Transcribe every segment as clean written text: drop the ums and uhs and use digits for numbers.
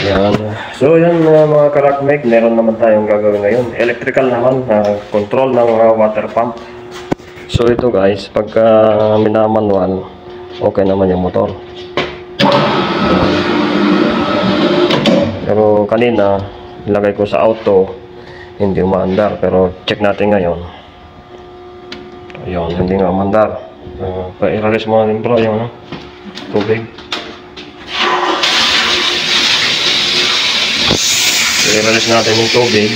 Yan. So yan mga karakmek, meron naman tayong gagawin ngayon. Electrical naman, control ng water pump. So ito guys, pagka minamanual, okay naman yung motor. Pero kanina, ilagay ko sa auto, hindi umaandar. Pero check natin ngayon. Ayun, hindi nga umaandar. Pa-i-release mo natin bro yung tubig. I-release natin yung tubig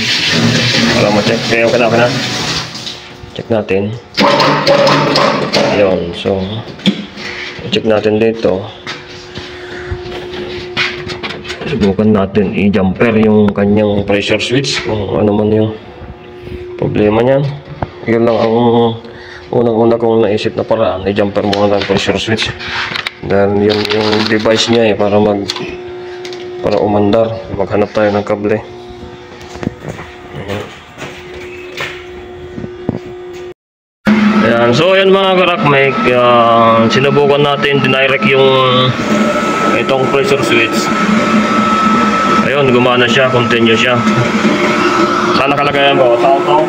para ma-check. Okay, okay na. Check natin. Ayun, so check natin dito. Subukan natin i-jumper yung kanyang pressure switch kung ano man yung problema niyan. Yun lang ang unang-una kong naisip na paraan. I-jumper muna ng pressure switch dahil yun yung device niya para umandar. Maghanap tayo ng kable. Ayan. So ayan mga karakmek, sinubukan natin dinirect yung itong pressure switch. Ayun, gumana siya, continue siya. Saan nakalagay yan ba? Sa auto?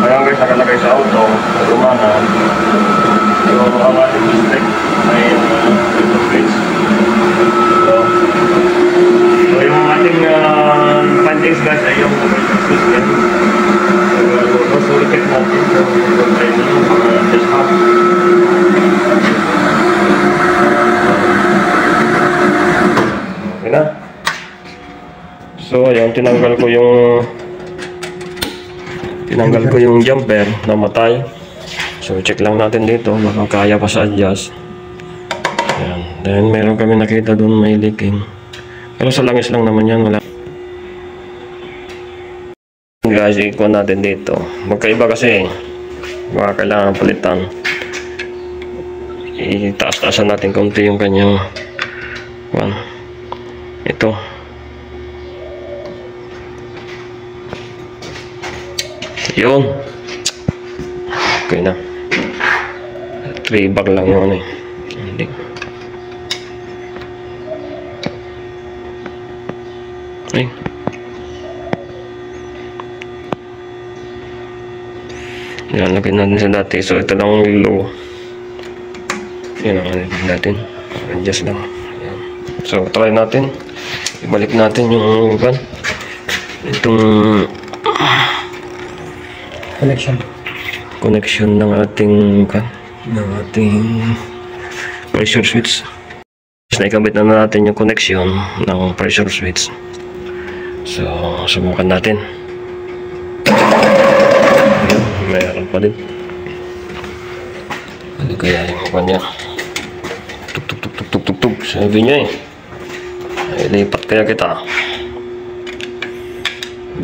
Ayan guys, nakalagay sa auto, gumana. So ang ating mistake ay pressure switch. So yung ating findings guys ay yung pressure switch yan. So i-check natin yung training mga adjust up. Okay na. So ayun, tinanggal ko yung jumper, namatay. So check lang natin dito, baka kaya pa sa adjust. Ayan. Then meron kami nakita doon may leaking. Pero sa langis lang naman yan, wala. Guys, ikuha natin dito. Magkaiba kasi, baka kailangan palitan. Itaas-taasan natin konti yung kanyang ito. Yun. Okay na. 3 bar lang yun eh. Hindi. Okay. Yan, lagyan natin sa dati. So, ito lang yung low. Yan ang alipin natin. Adjust lang. Yan. So, try natin. Ibalik natin yung itong connection ng ating pressure switch. Naikabit na natin yung connection ng pressure switch. So, subukan natin. Meron pa din. Ano kaya yung kanya? Tuk. Sabi niya eh. Ay, lipat kaya kita.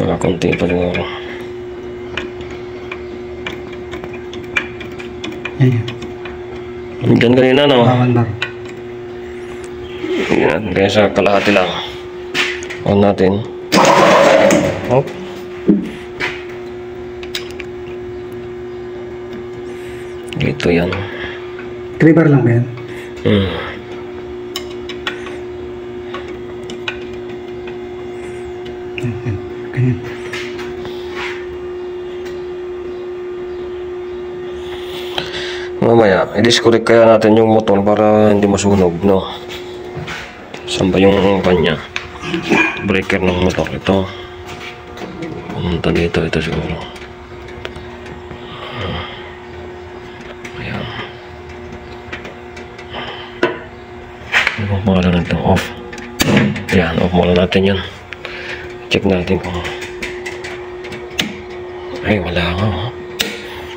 Baka konti pa rin ako. Diyan kanina no? Yan, kaya sa kalahati lang. On natin. Hop. Ito yan. 3 bar lang ba yan? Ganyan. Mamaya, i-disconnect kaya natin yung motor para hindi masunog, no? Saan ba yung kanya? Breaker ng motor. Ito. Pumunta dito. Ito siguro. Ayan. Ano pa pangalan natin? Off. Ayan, off muna natin yan. Check natin kung... Ay, wala nga.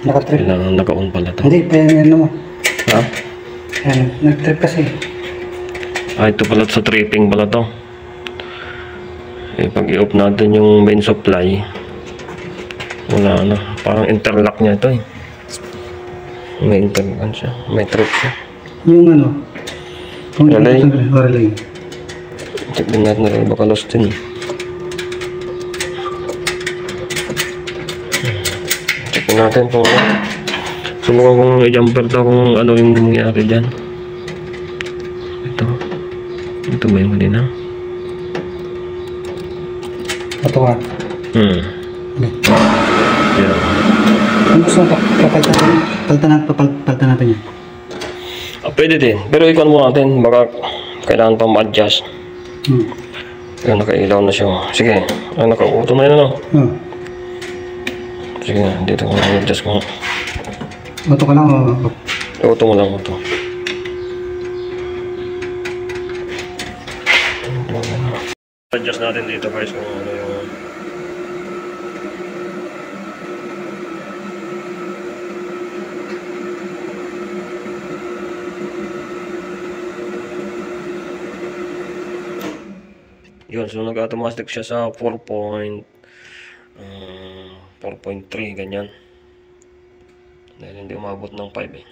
Naka-trip. Naka-on pala ito. Hindi, yan naman. Ha? Yan, nag-trip kasi. Ito pala sa tripping pala to. Pag i-off natin yung main supply, wala na. Parang interlock niya ito eh. May interlock siya. May trip siya. Yung relay. Relay. Check din natin na baka lost din. Check natin kung subukan kong i-jumper to kung ano yung nangyari dyan. Ito ba yung kanina? Ito ka. Hmm. Okay. Yan. Kung gusto mo, papalitan natin yan. Pwede din. Pero ikon mo natin. Baka kailangan pa ma-adjust. Yan, nakailaw na siya. Sige. Nakauto na yun, ano? Sige, dito ko ma-adjust ko. Auto ka lang o? Auto mo lang, auto. Adjust natin dito guys kung ano yung yun, so nag-automatic siya sa 4.3 ganyan dahil hindi umabot ng 5 eh.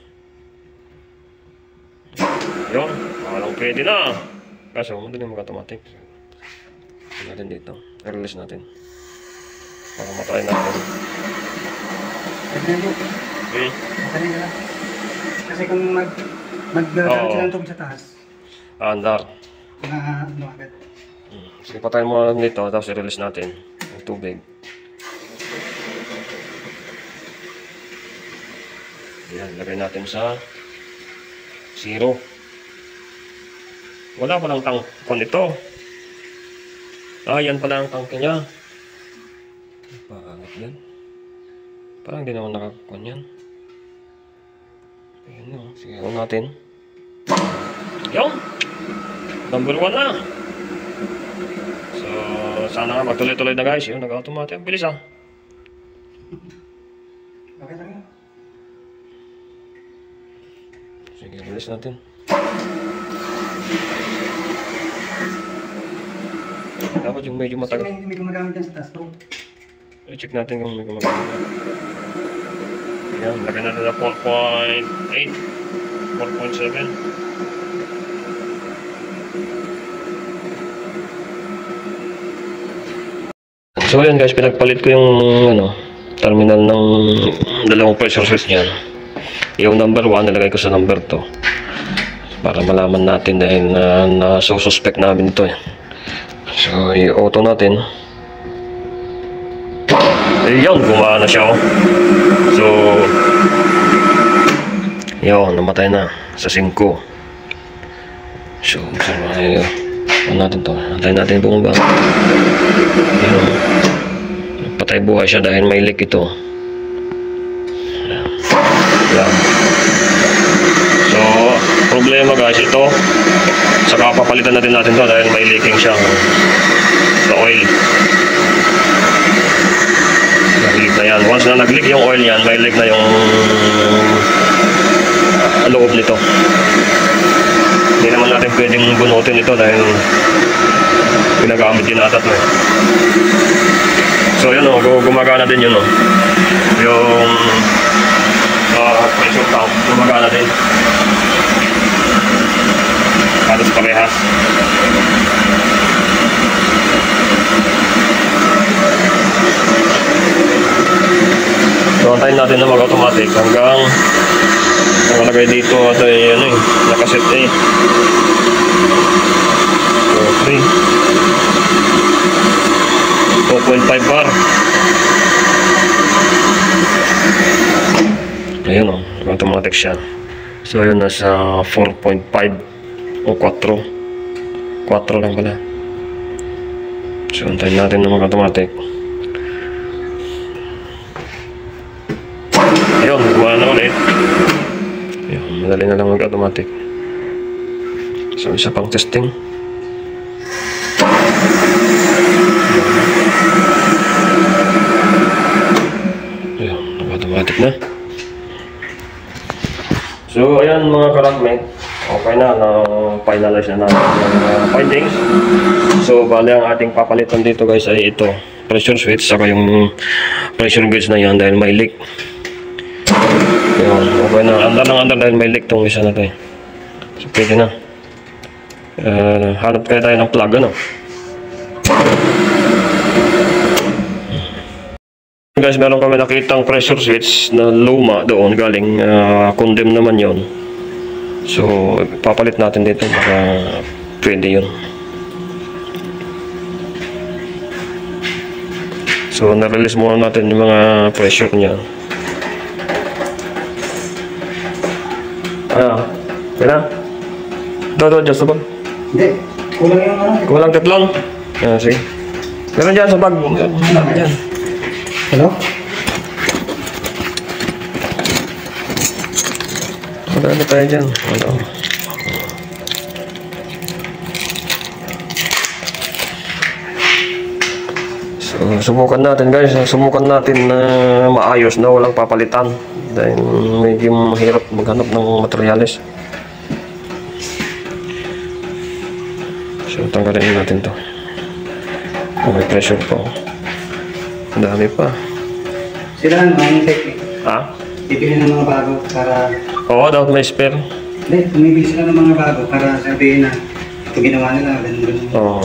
Yun, parang pwede na kaso hindi mag-automatic natin dito, i-release natin para matry natin. Okay. Kasi kung mag-galang sila ng tubig sa taas, andar. ano agad. Sige, patayin mo lang dito tapos i-release natin yung tubig. Yan, lagay natin sa 0. Wala palang tangkon ito. Yan pala ang tangke niya. Pangit yan. Parang hindi naman nakakakon yan. Ayan o. Sige, huwag natin. Yung! Number 1 na. So, sana nga magtuloy-tuloy na guys. Yung nag-automatic. Ang bilis ah. Okay lang yun. Sige, bilis natin. Dapat yung medyo matagal. Kasi may gumagamit yan sa taas bro. I-check natin kung may gumagamit. Ayan, lagay natin na 4.8 4.7. So ayan guys, pinagpalit ko yung terminal ng dalawang pressure switch niyan. Yung number 1 nilagay ko sa number 2 para malaman natin dahil na-suspect namin ito eh. So i-auto natin. Ayun, gumana siya oh. So yun, namatay na sa 5. So ano natin to, antayin natin bumaba. Ayun, patay buhay siya dahil may leak ito. Yan. So problema guys ito, saka papalitan natin to dahil may leaking siya sa oil. Nag-leak na yan. Once na nag-leak yung oil yan, may leak na yung loob nito. Hindi naman natin pwedeng bunutin ito dahil ginagamit din ata ito eh. So yun gumagana din yun yung pressure tank, gumagana din. Halos parehas. So antayin natin na mag-automatic hanggang nakalagay dito at ay nakaset eh. So 2.5 bar. Ayun automatic siya. So ayun nasa 4.5 o 4 lang pala. So antayin natin na mag-automatic. Ayun, gumana na ulit. Ayun, madali na lang mag-automatic. So isa pang testing. Ayun, nag-automatic na. So ayan mga karagmate, okay na, finalize na natin yung findings. So bali ang ating papalitan dito guys ay ito, pressure switch saka yung pressure gauge na yan dahil may leak. Yun, okay na, andar dahil may leak tong isa na to eh. So pwede na. Hanap kaya tayo ng plug Guys, meron kami nakitang pressure switch na luma doon, galing condemn naman yon. So papalit natin dito para pwede yun. So, na-release muna natin yung mga pressure niya. Kaya? Diyos sa bag. Hindi. Kulang yung ano. Kulang tetlon. Sige. Meron dyan sa bag. Dyan. Hello? Marami tayo dyan. Ano? So, subukan natin guys. Subukan natin na maayos na walang papalitan. Dahil medyo mahirap maghanap ng materyales. So, tanggalin natin to. May pressure po. Ang dami pa. Sila ang mga technique. Ha? Bibili ng mga bago para... Oo, dapat may spare. Hindi, bumibili sila ng mga bago para sabihin na ito ginawa nila, ganun. Oo.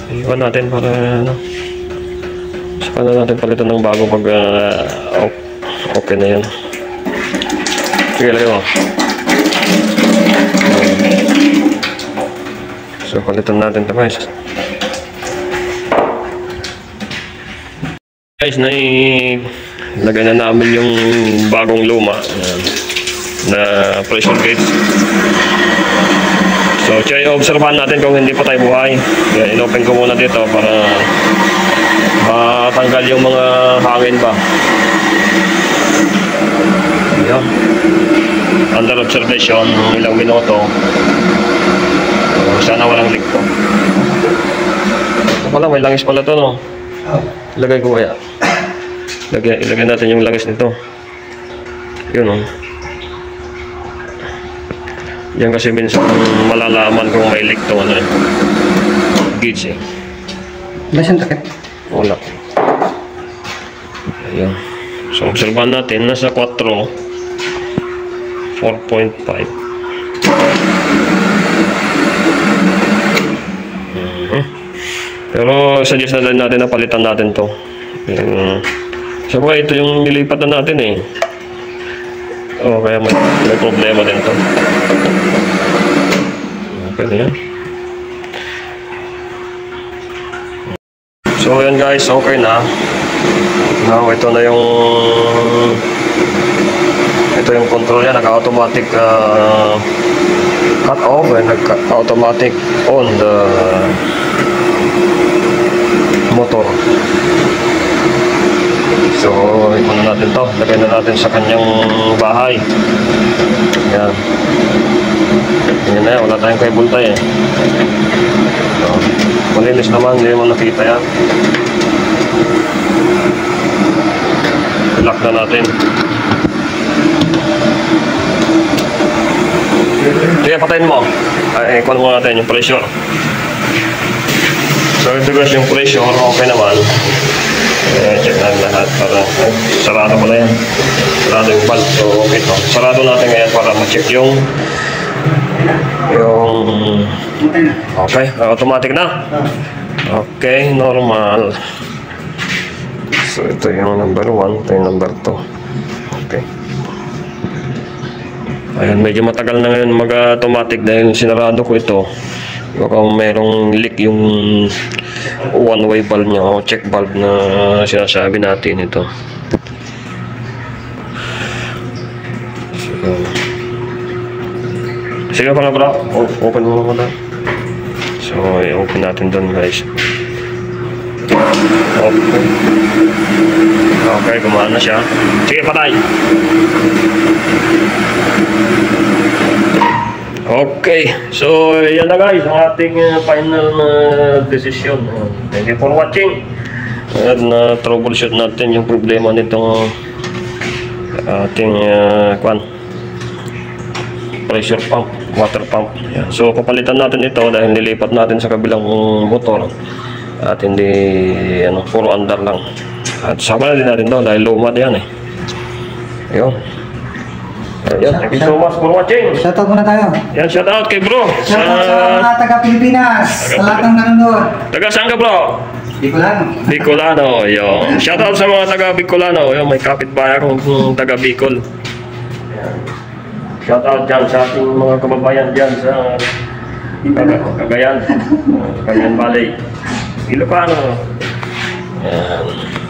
Iwan natin para ano. Saka na natin palitan ng bago pag okay na yan. Sige, lagay mo. So, palitan natin ito guys. Guys, lagay na namin yung bagong luma na pressure gauge. So, obserbahan natin kung hindi pa tayo buhay. Kaya inopen ko muna dito para matanggal yung mga hangin ba. Ayan. Under observation, ilang minuto. So, sana walang leak po. Wala, may langis pala to, no? Ilagay ko kaya. Ilagay natin yung langis nito. Yun, no? Yan kasi minsan malalaman kung may leak to, ano eh. Gauge eh. Wala siyang takip? Wala. Ayan. So, obserbahan natin. Nasa 4.5. Pero suggest na din natin na palitan natin to. Siyempre, ito yung nilipat na natin eh. Kaya may problema din to. Okay na yan. So yan guys, okay na. Now ito na yung control niya, naka-automatic cut off and naka-automatic on the motor. So ikunan natin to, lagay na natin sa kanyang bahay. Yan. Yan na yan, wala tayong kay bultay eh. So, malinis naman, hindi mo nakita yan. Lock na natin. Sige, patayin mo. Ikunan mo natin yung pressure. So ito guys, yung pressure, okay naman. Check natin lahat para sarado ko na yan. Sarado yung valve. So okay to. Sarado natin ngayon para ma-check yung okay, automatic na. Okay, normal. So ito yung number 1, ito yung number 2. Okay. Ayan, medyo matagal na ngayon mag-automatic dahil sinarado ko ito. Baka merong leak yung one-way valve niya o check valve na sinasabi natin ito. Sige pala bro, open mo muna. So, i-open natin doon guys. Okay. Okay, gumana siya. Sige, patay. Okay, so yan na guys, ang ating final decision. Thank you for watching. At na-troubleshoot natin yung problema nitong ating pressure pump, water pump. Yan. So papalitan natin ito dahil nilipat natin sa kabilang motor at hindi puro andar lang. At sama na din natin ito dahil luma yan eh. Ayun. Ayan, thank you so much for watching. Shoutout muna tayo. Yan, shoutout kay bro. Shoutout sa mga taga-Pilipinas. Sa lahat ng nanonood. Taga saan ka bro? Bicolano. Bicolano, yun. Shoutout sa mga taga Bicolano. Yun, may kapitbahay akong taga Bicol. Shoutout dyan sa ating mga kababayan dyan sa Cagayan. Cagayan Valley. Ilocano. Ayan.